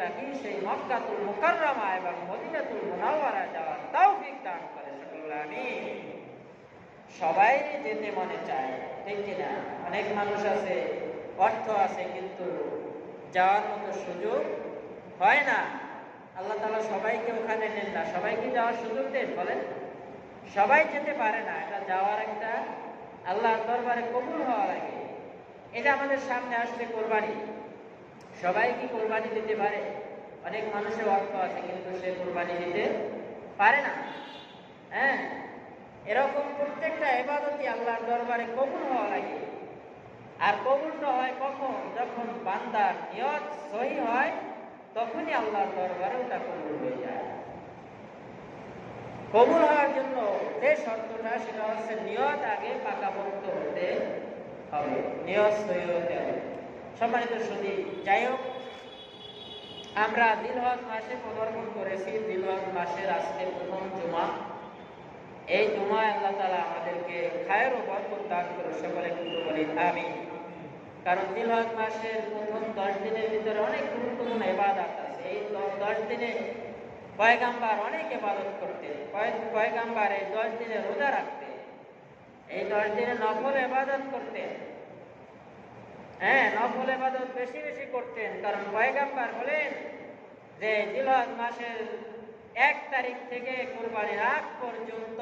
নাকি সেই মক্কাতুল মুকাররমা এবং মদিনাতুল মুনাওয়ারা যাওয়ার তৌফিক দান করে সকল আমিন। সবাই যেতে মনে চায়, ঠিক কিনা? অনেক মানুষ আছে, অর্থ আছে, কিন্তু যাওয়ার মতো সুযোগ হয় না। আল্লাহ তাআলা সবাইকে ওখানে নেন না। সবাইকে যাওয়ার সুযোগ দেন? বলেন। সবাই যেতে পারে না। এটা যাওয়ার একটা আল্লাহর দরবারে কবুল হওয়ার আগে, এটা আমাদের সামনে আসছে কোরবানি। সবাই কি কোরবানি দিতে পারে? অনেক মানুষের অর্থ আছে, কিন্তু সে কোরবানি দিতে পারে না। হ্যাঁ, এরকম প্রত্যেকটা ইবাদতই আল্লাহর দরবারে কবুল হওয়ার আগে। আর কবুলটা হয় কখন? যখন বান্দার নিয়ত সহি হয়, তখনই আল্লাহর দরবারে ওটা কবুল হয়ে যায়। কবুল হওয়ার জন্য যে শর্তটা, সেটা হচ্ছে নিয়ত আগে পাকাপোক্ত হতে হবে, নিয়ত সহি হতে হবে। সম্মানিত সুধী, যাই হোক, আমরা জিলহজ মাসে পদার্পণ করেছি। জিলহজ মাসের আজকে প্রথম জুমা। এই জুমায় আল্লাহ তাআলা আমাদেরকে খায়ের ও বরকত দান করুন, সকলে কিন্তু বলি আমিন। কারণ জিলহজ মাসের প্রথম 10 দিনের ভিতরে অনেক গুরুত্বপূর্ণ ইবাদত আছে। এই 10 দিনে পয়গাম্বার অনেক ইবাদত করতেন। পয়গাম্বার এই 10 দিনে রোজা রাখতেন, এই 10 দিনে নফল ইবাদত করতেন। হ্যাঁ, নফল ইবাদত বেশি বেশি করতেন। কারণ পয়গাম্বার বলেন যে জিলহজ মাসের 1 তারিখ থেকে কুরবানির আগ পর্যন্ত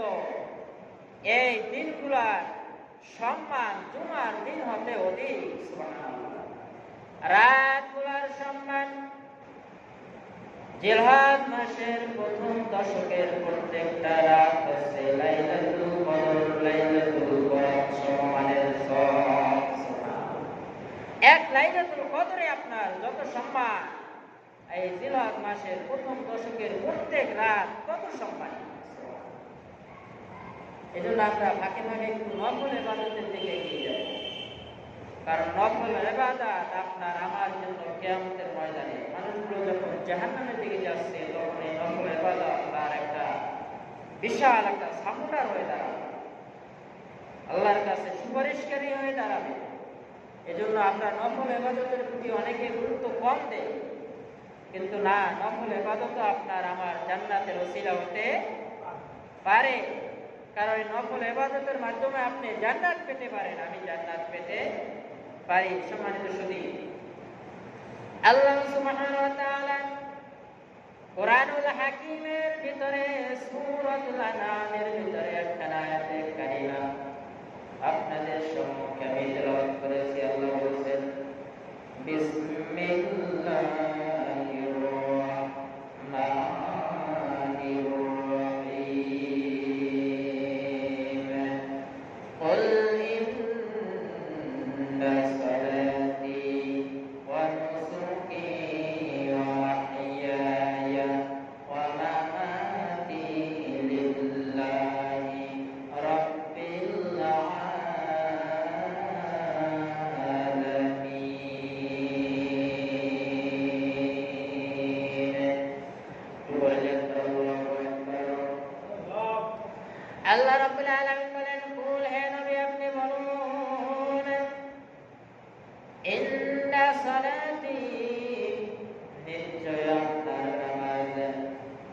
এই দিনগুলার সম্মান জুমার দিন হতে অধিক। সুবহানাল্লাহ। রাতগুলার সম্মান জিলহজ মাসের প্রথম দশকের প্রত্যেকটা রাত হচ্ছে লাইলাতুল কদর। লাইলাতুল কদর সম্মানের সব। এক লাইলাতুল কদরে আপনার যত সম্মান, এই জিলহজ মাসের প্রথম দশকের প্রত্যেক রাত কত সম্মান। এই জন্য আমরা ফাঁকে ফাঁকে একটু নফল ইবাদতের দিকে এগিয়ে যাব। কারণ নফল ইবাদত আপনার আমার জন্য কিয়ামতের ময়দানে মানুষগুলো যখন জাহান্নামের দিকে যাচ্ছে, তখন এই নফল ইবাদত তার একটা বিশাল একটা সাপোর্টার হয়ে দাঁড়াবে, আল্লাহর কাছে সুপারিশকারী হয়ে দাঁড়াবে। এজন্য আমরা নফল ইবাদতের প্রতি অনেকে গুরুত্ব কম দেই, কিন্তু না, নফল ইবাদত আপনার আমার জান্নাতের ওসিলা হতে পারে। কারণ নফল ইবাদতের মাধ্যমে আপনি জান্নাত পেতে পারেন, আমি জান্নাত পেতে পারি। সম্মানিত সুধী, আল্লাহ সুবহানাহু ওয়া তাআলা কোরআনুল হাকীমের ভিতরে সূরাতুল আনআমের ভিতরে একটা আয়াতে কারিমা আপনাদের সম্মুখে আমি তেলাওয়াত করেছি। আল্লাহ বলেন, বিসমিল্লাহির রাহমানির রাহিম। কুল ইন্না সালাতি ওয়া নুসুকি ওয়া মাহইয়ায়া ওয়া মামাতি লিল্লাহি রাব্বিল আল্লাহ রাব্বুল আলামিন বলেন, কুল, হে নবী আপনি বলুন, ইন্না সালাতি, নিশ্চয় আপনার নামাজ,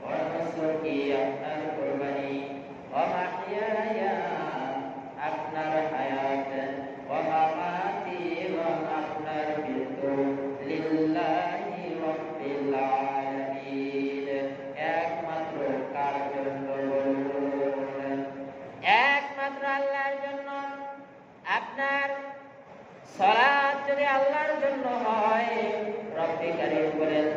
ওয়া নুসুকি, আপনার কুরবানি, ওয়া মাহইয়ায়া, আপনার হায়াত, ওয়া মামাতি, এবং আপনার মৃত্যু, লিল্লাহি রাব্বিল আলামিন, একমাত্র কার জন্য? একমাত্র আল্লাহর জন্য। আপনার সালাত যদি আল্লাহর জন্য হয়, রব্বে কারীম বলেন